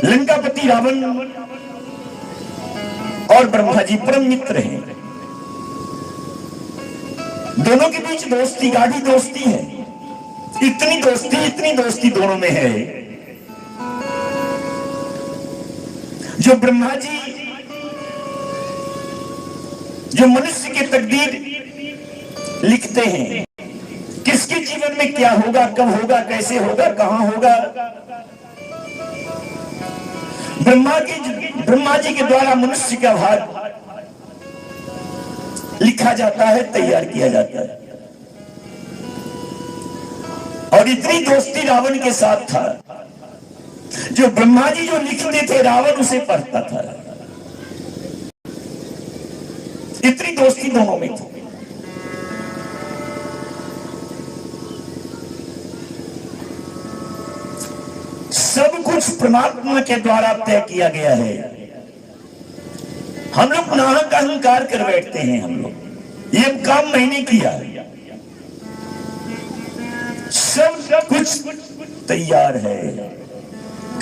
लंकापति रावण और ब्रह्मा जी परम मित्र हैं। दोनों के बीच दोस्ती, गाढ़ी दोस्ती है। इतनी दोस्ती दोनों में है, जो ब्रह्मा जी जो मनुष्य की तकदीर लिखते हैं, किसके जीवन में क्या होगा, कब होगा, कैसे होगा, कहां होगा, ब्रह्मा जी के द्वारा मनुष्य का भाग लिखा जाता है, तैयार किया जाता है। और इतनी दोस्ती रावण के साथ था, जो ब्रह्मा जी जो लिखते थे रावण उसे पढ़ता था। इतनी दोस्ती दोनों में थी। सब कुछ परमात्मा के द्वारा तय किया गया है। हम लोग नाहक अहंकार कर बैठते हैं। हम लोग ये काम मैंने किया, सब कुछ तैयार है।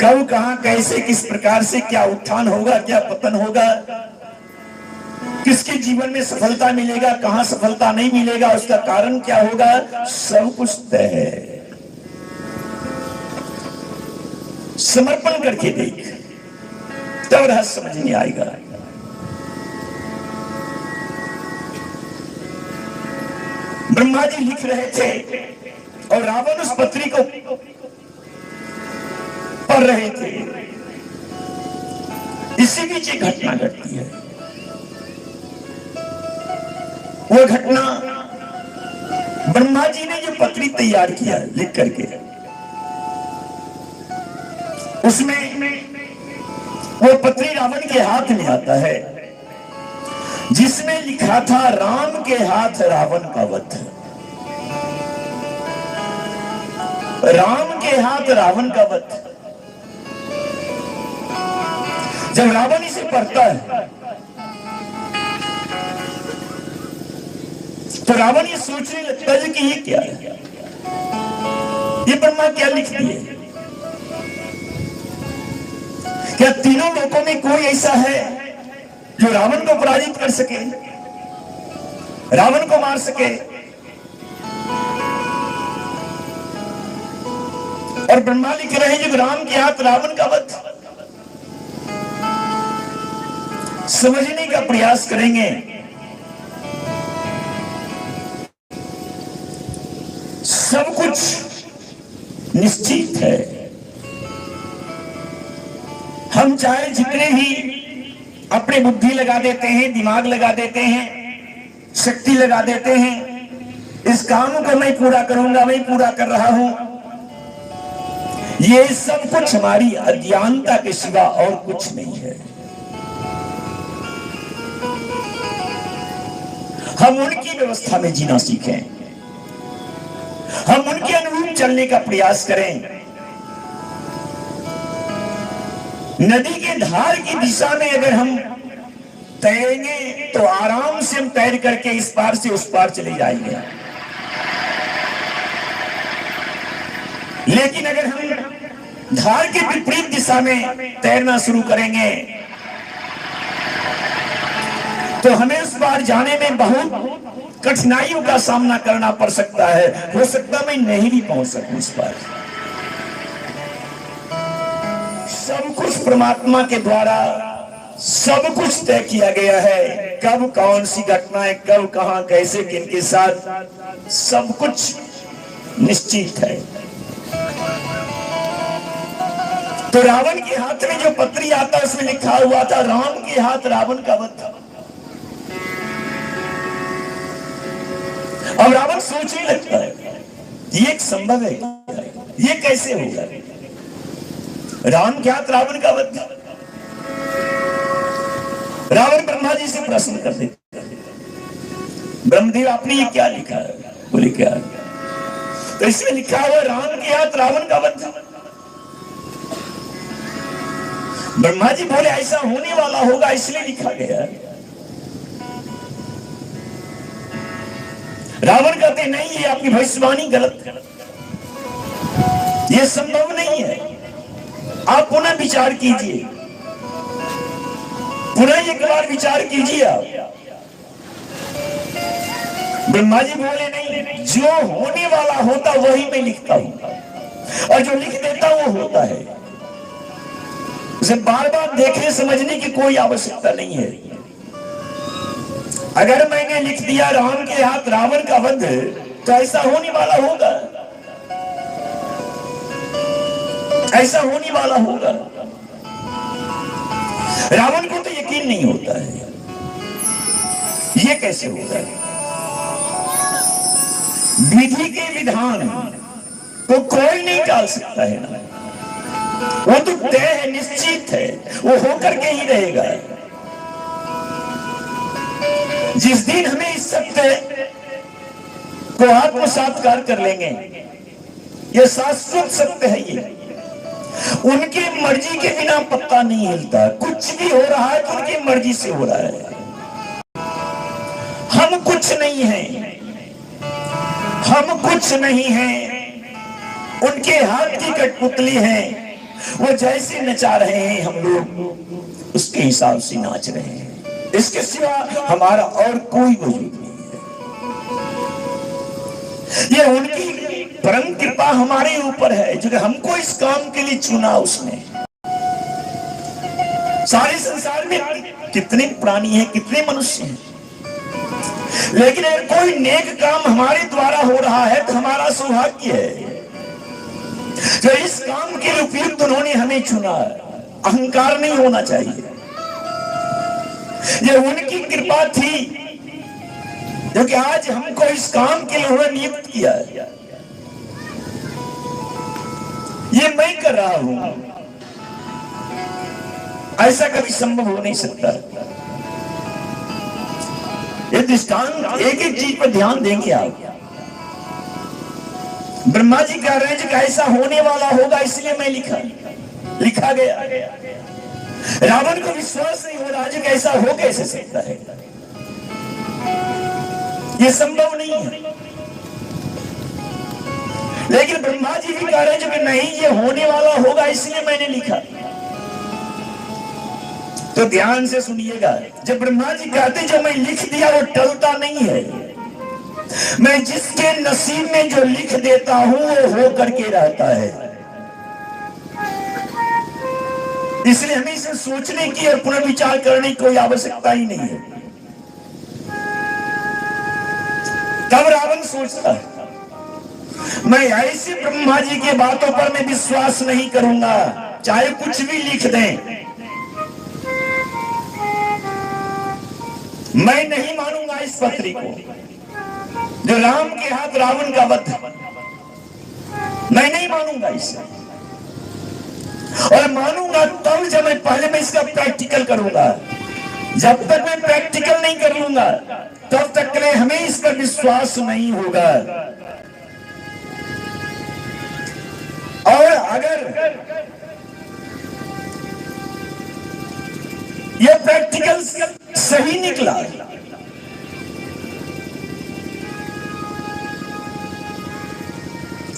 कब, कहां, कैसे, किस प्रकार से क्या उत्थान होगा, क्या पतन होगा, किसके जीवन में सफलता मिलेगा, कहां सफलता नहीं मिलेगा, उसका कारण क्या होगा, सब कुछ तय है। समर्पण करके देख, तब रहस्य समझ में आएगा। ब्रह्मा जी लिख रहे थे और रावण उस पत्री को पढ़ रहे थे। इसी बीच एक घटना घटती है। वो घटना ब्रह्मा जी ने जो पत्री तैयार किया लिख करके, उसमें वो पत्री रावण के हाथ में आता है, जिसमें लिखा था राम के हाथ रावण का वध। राम के हाथ रावण का वध। जब रावण इसे पढ़ता है तो रावण ये सोचने लगता है कि ये क्या है, ये ब्रह्मा क्या लिख दिए। क्या तीनों लोकों में कोई ऐसा है जो रावण को पराजित कर सके, रावण को मार सके? और ब्रह्मा लिख रहे हैं जो राम के हाथ रावण का वध। समझने का प्रयास करेंगे, सब कुछ निश्चित है। हम चाहे जितने भी अपने बुद्धि लगा देते हैं, दिमाग लगा देते हैं, शक्ति लगा देते हैं, इस काम को मैं पूरा करूंगा, मैं पूरा कर रहा हूं, ये सब कुछ हमारी अज्ञानता के सिवा और कुछ नहीं है। हम उनकी व्यवस्था में जीना सीखें, हम उनके अनुरूप चलने का प्रयास करें। नदी के धार की दिशा में अगर हम तैरेंगे तो आराम से हम तैर करके इस पार से उस पार चले जाएंगे। लेकिन अगर हम धार के विपरीत दिशा में तैरना शुरू करेंगे तो हमें उस पार जाने में बहुत कठिनाइयों का सामना करना पड़ सकता है। हो सकता मैं नहीं भी पहुंच सकूं उस पार। सब कुछ परमात्मा के द्वारा सब कुछ तय किया गया है। कब कौन सी घटनाएं, कब कहां, कैसे, किनके साथ, सब कुछ निश्चित है। तो रावण के हाथ में जो पत्री आता उसमें लिखा हुआ था राम के हाथ रावण का वध। अब रावण सोचने लगता है ये एक संभव है, ये कैसे होगा, राम के हाथ रावण का वध। रावण ब्रह्मा जी से प्रश्न कर देता है, ब्रह्मदेव आपने ये क्या लिखा है? बोले क्या? तो इसमें लिखा हुआ राम के हाथ रावण का वध। ब्रह्मा जी बोले ऐसा होने वाला होगा इसलिए लिखा गया। रावण कहते नहीं, ये आपकी भविष्यवाणी गलत है, ये संभव नहीं है। आप पुनः विचार कीजिए, पुनः एक बार विचार कीजिए आप। ब्रह्मा जी बोले नहीं, जो होने वाला होता वही मैं लिखता हूं, और जो लिख देता वो होता है। उसे बार बार देखने समझने की कोई आवश्यकता नहीं है। अगर मैंने लिख दिया राम के हाथ रावण का वध, तो ऐसा होने वाला होगा, ऐसा होने वाला होगा। रावण को तो यकीन नहीं होता है, ये कैसे होगा? विधि के विधान को कोई नहीं टाल सकता है ना, वो तो तय है, निश्चित है, वो होकर के ही रहेगा। जिस दिन हमें इस सत्य को आत्मसात्कार कर लेंगे, ये शाश्वत सत्य है, ये उनकी मर्जी के बिना पत्ता नहीं हिलता। कुछ भी हो रहा है तो उनकी मर्जी से हो रहा है। हम कुछ नहीं हैं, हम कुछ नहीं हैं, उनके हाथ की कठपुतली हैं। वो जैसे नचा रहे हैं हम लोग उसके हिसाब से नाच रहे हैं। इसके सिवा हमारा और कोई वजूद नहीं है। ये उनकी परम कृपा हमारे ऊपर है, जो हमको इस काम के लिए चुना उसने। सारे संसार में कितने प्राणी हैं, कितने मनुष्य हैं, लेकिन अगर कोई नेक काम हमारे द्वारा हो रहा है तो हमारा सौभाग्य है। जो इस काम के लिए उपयुक्त उन्होंने हमें चुना है। अहंकार नहीं होना चाहिए। ये उनकी कृपा थी जो कि आज हमको इस काम के लिए उन्होंने नियुक्त किया है। ये मैं कर रहा हूं, ऐसा कभी संभव हो नहीं सकता। ये दृष्टांत एक एक चीज पर ध्यान देंगे आप। ब्रह्मा जी कह रहे हैं कि ऐसा होने वाला होगा, इसलिए मैं लिखा गया। रावण को विश्वास नहीं हो रहा, जो ऐसा हो कैसे सकता है, ये संभव नहीं है। लेकिन ब्रह्मा जी भी कह रहे हैं कि नहीं, ये होने वाला होगा, इसलिए मैंने लिखा। तो ध्यान से सुनिएगा, जब ब्रह्मा जी कहते जो मैं लिख दिया वो टलता नहीं है। मैं जिसके नसीब में जो लिख देता हूं वो हो करके रहता है। इसलिए हमें इसे सोचने की और पुनर्विचार करने की कोई आवश्यकता ही नहीं है। तब रावण सोचता है मैं ऐसे ब्रह्मा जी की बातों पर मैं विश्वास नहीं करूंगा, चाहे कुछ भी लिख दें। मैं नहीं मानूंगा इस पत्री को, जो राम के हाथ रावण का वध, मैं नहीं मानूंगा इसे। और मानूंगा तब जब मैं इसका प्रैक्टिकल करूंगा। जब तक मैं प्रैक्टिकल नहीं कर लूंगा तब तक के लिए हमें इस पर विश्वास नहीं होगा। और अगर यह प्रैक्टिकल सही निकला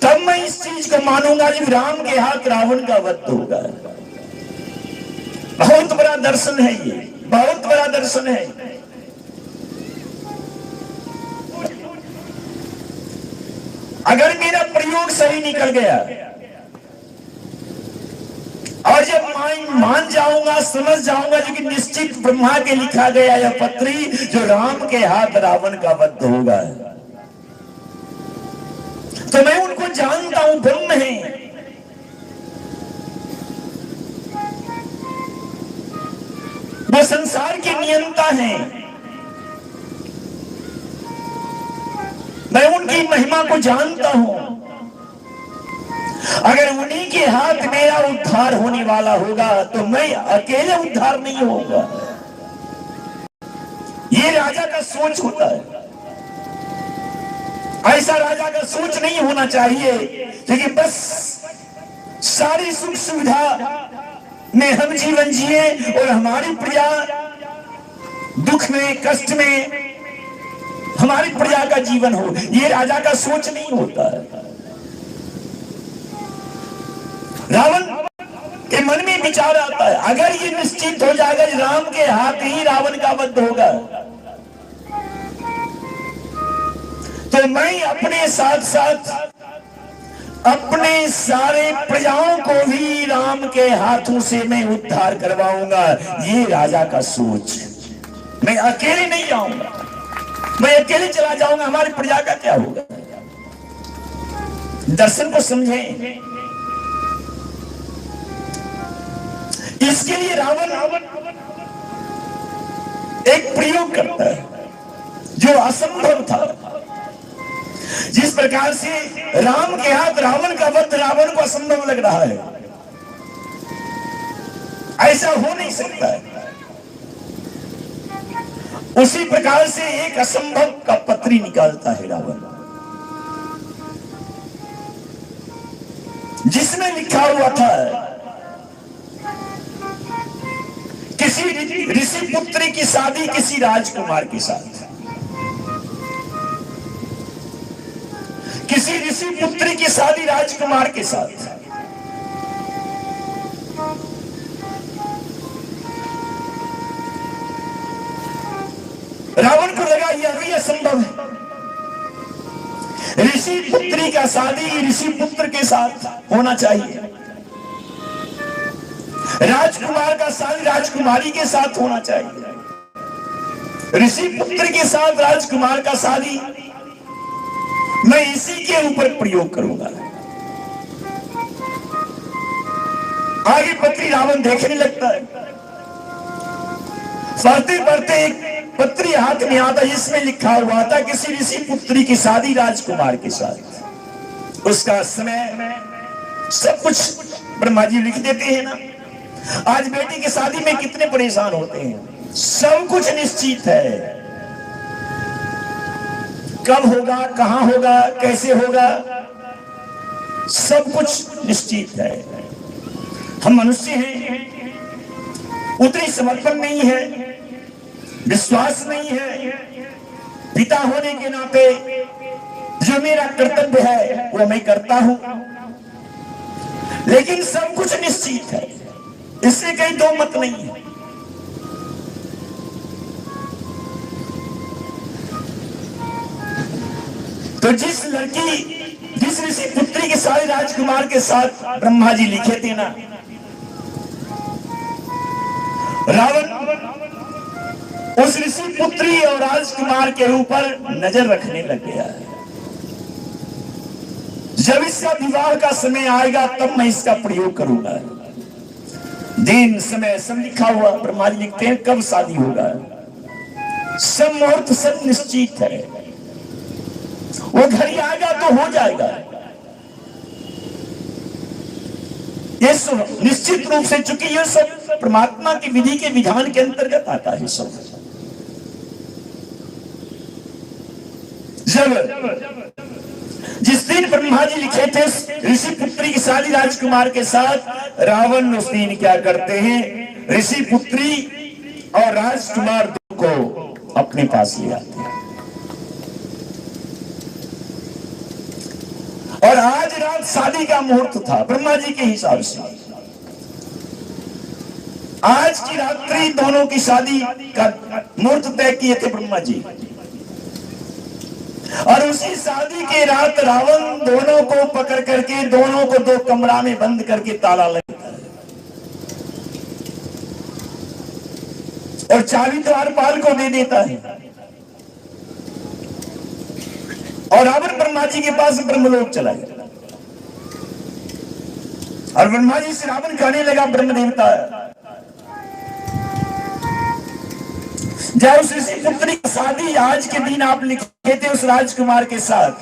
तब मैं इस चीज को मानूंगा कि राम के हाथ रावण का वध होगा। बहुत बड़ा दर्शन है ये, बहुत बड़ा दर्शन है। अगर मेरा प्रयोग सही निकल गया और जब मान जाऊंगा, समझ जाऊंगा जो कि निश्चित ब्रह्मा के लिखा गया यह पत्री जो राम के हाथ रावण का वध होगा, तो मैं उनको जानता हूं, ब्रह्म है। वो संसार के नियंता हैं। मैं उनकी महिमा को जानता हूं। अगर उन्हीं के हाथ मेरा उद्धार होने वाला होगा तो मैं अकेले उद्धार नहीं होगा। ये राजा का सोच होता है। ऐसा राजा का सोच नहीं होना चाहिए क्योंकि बस सारी सुख सुविधा में हम जीवन जिए और हमारी प्रजा दुख में, कष्ट में हमारी प्रजा का जीवन हो। ये राजा का सोच नहीं होता है। रावण कि मन में विचार आता है, अगर ये निश्चित हो जाएगा राम के हाथ ही रावण का वध होगा, तो मैं अपने साथ साथ अपने सारे प्रजाओं को भी राम के हाथों से मैं उद्धार करवाऊंगा। ये राजा का सोच। मैं अकेले नहीं आऊंगा, मैं अकेले चला जाऊंगा, हमारी प्रजा का क्या होगा? दर्शन को समझें। इसके लिए रावण एक प्रयोग करता है जो असंभव था। जिस प्रकार से राम के हाथ रावण का वध रावण को असंभव लग रहा है, ऐसा हो नहीं सकता है, उसी प्रकार से एक असंभव का पत्री निकालता है रावण, जिसमें लिखा हुआ था किसी ऋषि पुत्री की शादी किसी राजकुमार के साथ, किसी ऋषि पुत्री की शादी राजकुमार के साथ। रावण को लगा यह भी असंभव है, ऋषि पुत्री का शादी ऋषि पुत्र के साथ होना चाहिए, राजकुमार का शादी राजकुमारी के साथ होना चाहिए, ऋषि पुत्र के साथ राजकुमार का शादी मैं इसी के ऊपर प्रयोग करूंगा। आगे पत्री रावण देखने लगता है, पढ़ते पढ़ते एक पत्री हाथ में आता जिसमें लिखा हुआ था किसी ऋषि पुत्री की शादी राजकुमार के साथ। उसका समय सब कुछ ब्रह्मा जी लिख देते हैं ना। आज बेटी की शादी में कितने परेशान होते हैं, सब कुछ निश्चित है, कब होगा, कहां होगा, कैसे होगा, सब कुछ निश्चित है। हम मनुष्य हैं, उतनी समर्पण नहीं है, विश्वास नहीं है। पिता होने के नाते जो मेरा कर्तव्य है वो मैं करता हूं, लेकिन सब कुछ निश्चित है, इससे कहीं दो मत नहीं है। तो जिस ऋषि पुत्री के सारे राजकुमार के साथ ब्रह्मा जी लिखे थे ना, रावण उस ऋषि पुत्री और राजकुमार के ऊपर नजर रखने लग गया है। जब इसका विवाह का समय आएगा तब मैं इसका प्रयोग करूंगा। दिन समय सब लिखा हुआ, ब्रह्मा जी लिखते हैं कब शादी होगा, सब मुहूर्त सब निश्चित है, वो घड़ी आएगा तो हो जाएगा। ये सब निश्चित रूप से, चूंकि ये सब परमात्मा की विधि के विधान के अंतर्गत आता है। सब जब जिस दिन ब्रह्मा जी लिखे थे ऋषि पुत्री की शादी राजकुमार के साथ, रावण उस दिन क्या करते हैं, ऋषि पुत्री और राजकुमार को अपने पास ले आते हैं। और आज रात शादी का मुहूर्त था ब्रह्मा जी के हिसाब से। आज की रात्रि दोनों की शादी का मुहूर्त तय किए थे ब्रह्मा जी, और उसी शादी के रात रावण दोनों को पकड़ करके दोनों को दो कमरा में बंद करके ताला लगता है और चाबी द्वारपाल को दे देता है, और रावण ब्रह्मा जी के पास ब्रह्मलोक चला गया। और ब्रह्मा जी से रावण कहने लगा, ब्रह्म देवता जब उस ऋषि पुत्री की शादी आज के दिन आप लिखे थे उस राजकुमार के साथ,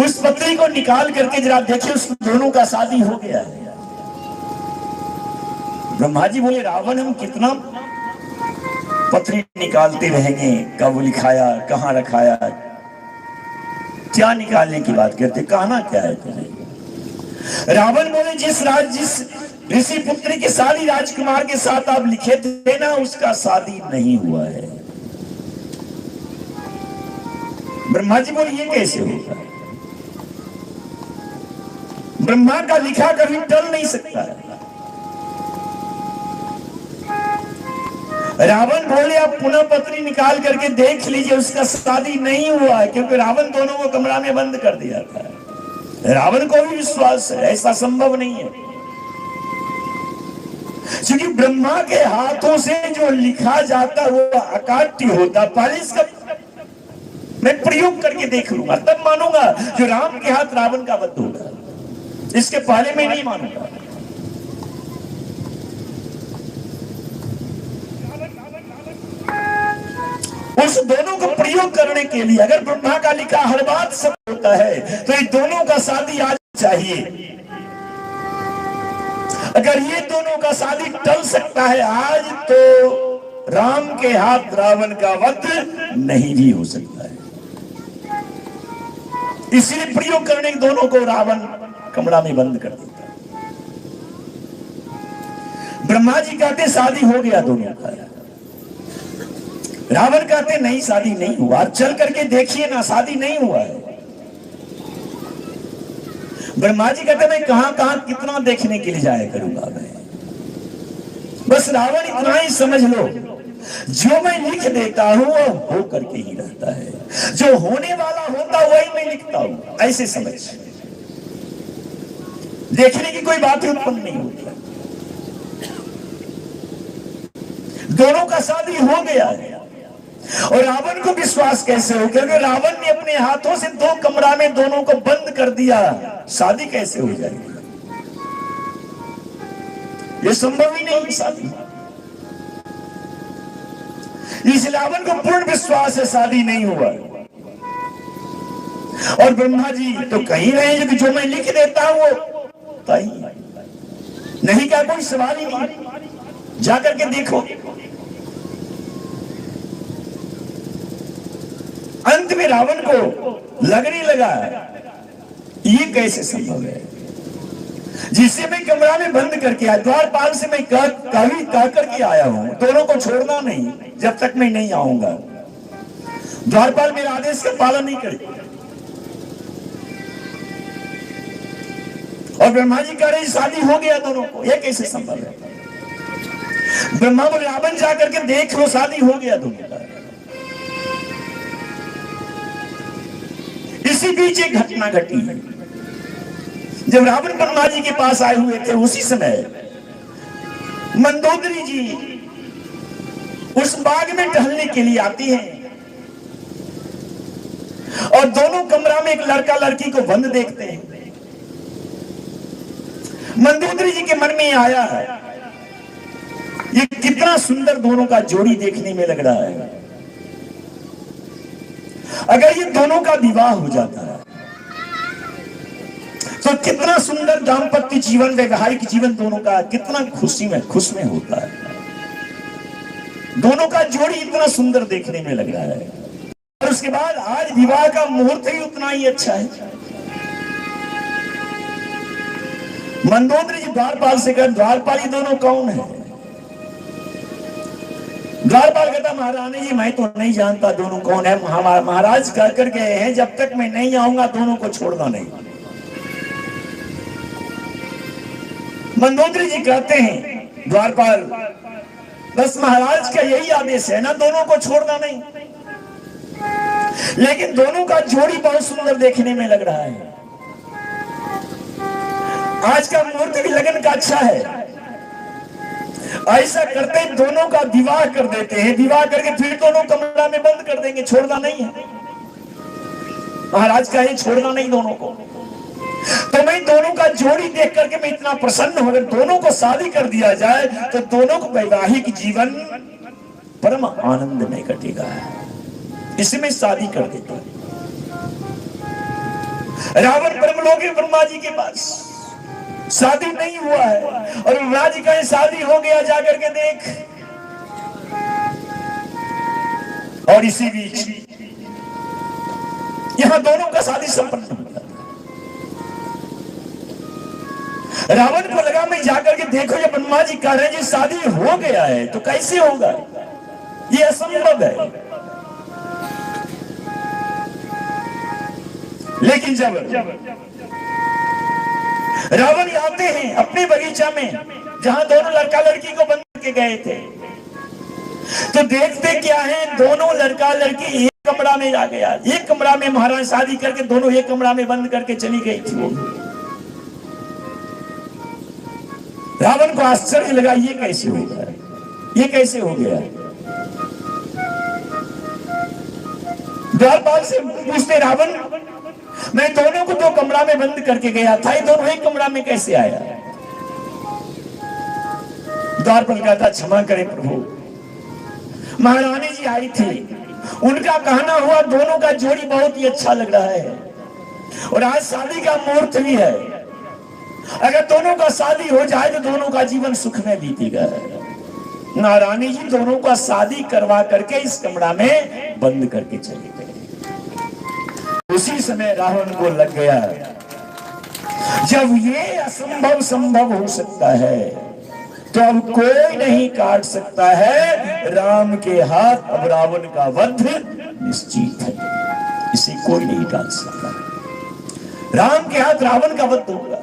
उस पत्री को निकाल करके जरा देखिए, उस दोनों का शादी हो गया है। ब्रह्मा जी बोले, रावण हम कितना पत्री निकालते रहेंगे, कब लिखाया, कहां रखाया, क्या निकालने की बात करते, कहना क्या है तुझे? रावण बोले, जिस ऋषि पुत्री की शादी राजकुमार के साथ आप लिखे थे ना, उसका शादी नहीं हुआ है। ब्रह्मा जी बोले, ये कैसे होगा? ब्रह्मा का लिखा कभी टल नहीं सकता है। रावण बोले आप पुनः पत्री निकाल करके देख लीजिए, उसका शादी नहीं हुआ है, क्योंकि रावण दोनों को कमरा में बंद कर दिया था। रावण को भी विश्वास है ऐसा संभव नहीं है, क्योंकि ब्रह्मा के हाथों से जो लिखा जाता वो अकाट्य होता। पहले इसका मैं प्रयोग करके देख लूंगा तब मानूंगा जो राम के हाथ रावण का वध होगा, इसके पहले मैं नहीं मानूंगा। उस दोनों को प्रयोग करने के लिए अगर ब्रह्मा का लिखा हर बात सब होता है तो ये दोनों का शादी आज चाहिए। अगर ये दोनों का शादी टल सकता है आज, तो राम के हाथ रावण का वध नहीं भी हो सकता है। इसलिए प्रयोग करने दोनों को रावण कमरा में बंद कर देता है। ब्रह्मा जी कहते शादी हो गया दोनों का, रावण कहते नहीं शादी नहीं हुआ। चल करके देखिए ना, शादी नहीं हुआ है। ब्रह्मा जी कहते मैं कहां कहां कितना देखने के लिए जाया करूंगा मैं, बस रावण इतना ही समझ लो, जो मैं लिख देता हूं वो हो करके ही रहता है, जो होने वाला होता वही मैं लिखता हूं, ऐसे समझ। देखने की कोई बात ही उत्पन्न नहीं होती। दोनों का शादी हो गया है और रावण को विश्वास कैसे हो, क्योंकि रावण ने अपने हाथों से दो कमरा में दोनों को बंद कर दिया, शादी कैसे हो जाएगी? ये संभव ही नहीं शादी। इस रावण को पूर्ण विश्वास है शादी नहीं हुआ। और ब्रह्मा जी तो कहीं रहे कि जो मैं लिख देता हूं वो नहीं का कोई सवाल ही नहीं, जाकर के देखो। अंत में रावण को लगने लगा ये कैसे संभव है, जिसे मैं कमरा में बंद करके आया, द्वारपाल से मैं कह करके आया हूं दोनों को छोड़ना नहीं जब तक मैं नहीं आऊंगा। द्वारपाल मेरे आदेश का पालन नहीं करे और ब्रह्मा जी कह रहे शादी हो गया दोनों को, यह कैसे संभव है? ब्रह्मा बोले रावण जाकर के देख लो शादी हो गया दोनों का। इसी बीच एक घटना घटी है। जब रावण ब्रह्मा जी के पास आए हुए थे उसी समय मंदोदरी जी उस बाग में टहलने के लिए आती हैं और दोनों कमरा में एक लड़का लड़की को बंद देखते हैं। मंदोदरी जी के मन में आया है ये कितना सुंदर दोनों का जोड़ी देखने में लग रहा है, अगर ये दोनों का विवाह हो जाता है तो कितना सुंदर दाम्पत्य जीवन, वैवाहिक जीवन दोनों का कितना खुश में होता है। दोनों का जोड़ी इतना सुंदर देखने में लग रहा है और उसके बाद आज विवाह का मुहूर्त ही उतना ही अच्छा है। मंदोदरी जी द्वारपाल से कहा द्वारपाल ये दोनों कौन है? द्वारपाल कहता महारानी जी मैं तो नहीं जानता दोनों कौन है, महाराज कह कर गए हैं जब तक मैं नहीं आऊंगा दोनों को छोड़ना नहीं। मंदोदरी जी कहते हैं द्वारपाल बस महाराज का यही आदेश है ना, दोनों को छोड़ना नहीं, लेकिन दोनों का जोड़ी बहुत सुंदर देखने में लग रहा है। आज का मुहूर्त भी लगन का अच्छा है, ऐसा करते दोनों का विवाह कर देते हैं, विवाह करके फिर दोनों कमरा में बंद कर देंगे, छोड़ना नहीं है। महाराज का ये छोड़ना नहीं दोनों को, तो मैं दोनों का जोड़ी देख करके मैं इतना प्रसन्न हूं। अगर दोनों को शादी कर दिया जाए तो दोनों को वैवाहिक जीवन परम आनंद में कटेगा, इसमें शादी कर देता है। रावण ब्रह्मलोक ब्रह्मा जी के पास शादी नहीं हुआ है और ब्रह्मा जी का शादी हो गया, जाकर के देख। और इसी बीच यहां दोनों का शादी संपन्न हो गया। रावण को लगा मैं जाकर के देखो जब ब्रह्मा जी कह रहे हैं शादी हो गया है तो कैसे होगा, ये असंभव है। लेकिन जब रावण आते हैं अपने बगीचा में जहां दोनों लड़का लड़की को बंद करके गए थे, तो देखते क्या है, दोनों लड़का लड़की एक कमरा में आ गया। एक कमरा में महाराज शादी करके दोनों एक कमरा में बंद करके चली गई थी। रावण को आश्चर्य लगा, ये कैसे हो गया, ये कैसे हो गया। द्वारपाल से पूछते, रावण मैं दोनों को दो कमरा में बंद करके गया था, ये दोनों एक कमरा में कैसे आया। द्वारपाल कहता, क्षमा करें प्रभु, महारानी जी आई थी, उनका कहना हुआ दोनों का जोड़ी बहुत ही अच्छा लग रहा है और आज शादी का मुहूर्त भी है। अगर दोनों का शादी हो जाए तो दोनों का जीवन सुख में बीतेगा। महारानी जी दोनों का शादी करवा करके इस कमरा में बंद करके चले गए। उसी समय रावण को लग गया, जब ये असंभव संभव हो सकता है तो अब कोई नहीं काट सकता है। राम के हाथ अब रावण का वध निश्चित है, इसे कोई नहीं काट सकता। राम के हाथ रावण का वध होगा।